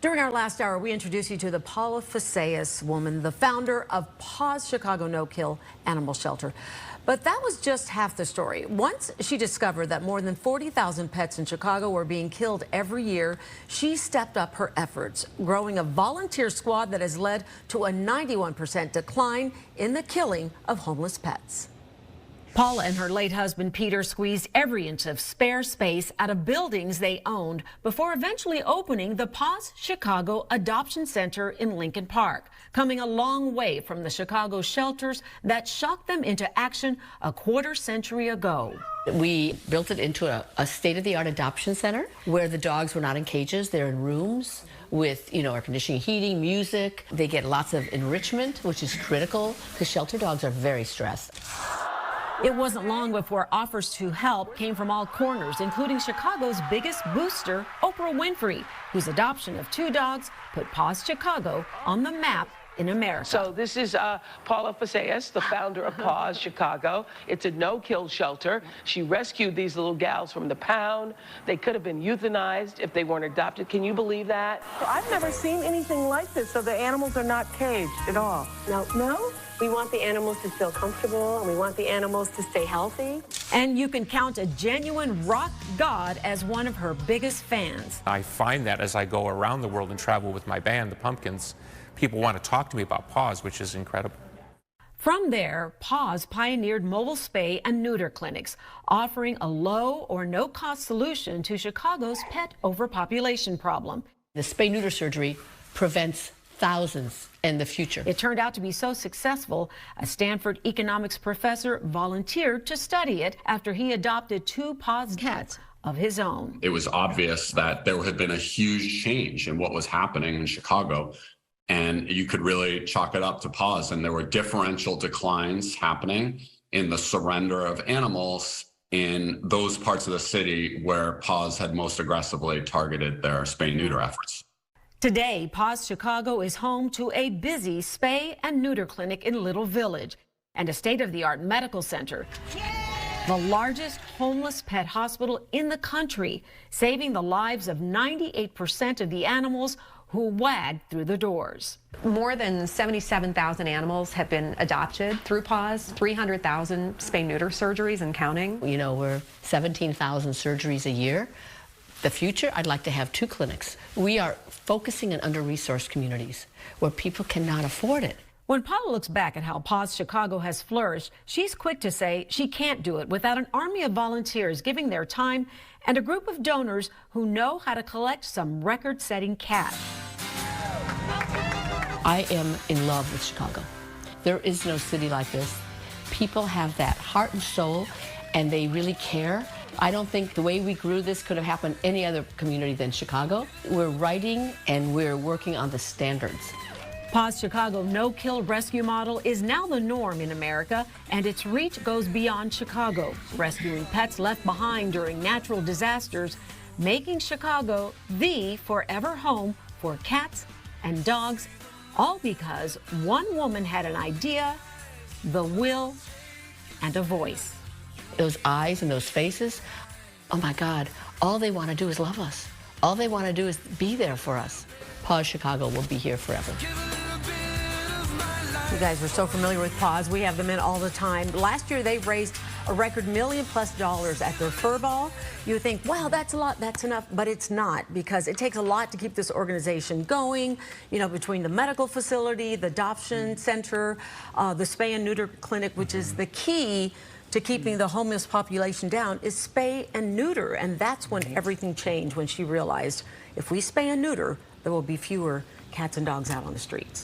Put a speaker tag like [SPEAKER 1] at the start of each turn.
[SPEAKER 1] During our last hour, we introduced you to the Paula Fasseas woman, the founder of PAWS Chicago no-kill animal shelter. But that was just half the story. Once she discovered that more than 40,000 pets in Chicago were being killed every year, she stepped up her efforts, growing a volunteer squad that has led to a 91% decline in the killing of homeless pets. Paula and her late husband Peter squeezed every inch of spare space out of buildings they owned before eventually opening the PAWS Chicago Adoption Center in Lincoln Park, coming a long way from the Chicago shelters that shocked them into action a quarter-century ago.
[SPEAKER 2] We built it into a state-of-the-art adoption center where the dogs were not in cages. They're in rooms with, air conditioning, heating, music. They get lots of enrichment, which is critical because shelter dogs are very stressed.
[SPEAKER 1] It wasn't long before offers to help came from all corners, including Chicago's biggest booster, Oprah Winfrey, whose adoption of 2 dogs put PAWS Chicago on the map in America.
[SPEAKER 3] So this is Paula Fasseas, the founder of PAWS Chicago. It's a no-kill shelter. She rescued these little gals from the pound. They could have been euthanized if they weren't adopted. Can you believe that?
[SPEAKER 4] I've never seen anything like this, so the animals are not caged at all. No?
[SPEAKER 5] We want the animals to feel comfortable, and we want the animals to stay healthy.
[SPEAKER 1] And you can count a genuine rock god as one of her biggest fans.
[SPEAKER 6] I find that as I go around the world and travel with my band, the Pumpkins, people want to talk to me about PAWS, which is incredible.
[SPEAKER 1] From there, PAWS pioneered mobile spay and neuter clinics, offering a low or no-cost solution to Chicago's pet overpopulation problem.
[SPEAKER 2] The spay-neuter surgery prevents thousands in the future.
[SPEAKER 1] It turned out to be so successful, a Stanford economics professor volunteered to study it after he adopted 2 PAWS cats of his own.
[SPEAKER 7] It was obvious that there had been a huge change in what was happening in Chicago, and you could really chalk it up to PAWS. And there were differential declines happening in the surrender of animals in those parts of the city where PAWS had most aggressively targeted their spay-neuter efforts.
[SPEAKER 1] Today, PAWS Chicago is home to a busy spay and neuter clinic in Little Village and a state-of-the-art medical center. The largest homeless pet hospital in the country, saving the lives of 98% of the animals who wagged through the doors.
[SPEAKER 8] More than 77,000 animals have been adopted through PAWS, 300,000 spay-neuter surgeries and counting.
[SPEAKER 2] We're 17,000 surgeries a year. The future, I'd like to have 2 clinics. We are focusing in under-resourced communities where people cannot afford it.
[SPEAKER 1] When Paula looks back at how PAWS Chicago has flourished, she's quick to say she can't do it without an army of volunteers giving their time and a group of donors who know how to collect some record-setting cash.
[SPEAKER 2] I am in love with Chicago. There is no city like this. People have that heart and soul, and they really care. I don't think the way we grew this could have happened any other community than Chicago. We're writing and we're working on the standards.
[SPEAKER 1] PAWS Chicago no-kill rescue model is now the norm in America, and its reach goes beyond Chicago, rescuing pets left behind during natural disasters, making Chicago the forever home for cats and dogs, all because one woman had an idea, the will, and a voice.
[SPEAKER 2] Those eyes and those faces, oh my God, all they want to do is love us. All they want to do is be there for us. PAWS Chicago will be here forever.
[SPEAKER 1] You guys are so familiar with PAWS. We have them in all the time. Last year, they raised a record $1 million+ at their fur ball. You would think, wow, that's a lot, that's enough, but it's not, because it takes a lot to keep this organization going, between the medical facility, the adoption center, the spay and neuter clinic, which is the key to keeping the homeless population down, is spay and neuter. And that's when everything changed, when she realized if we spay and neuter, there will be fewer cats and dogs out on the streets.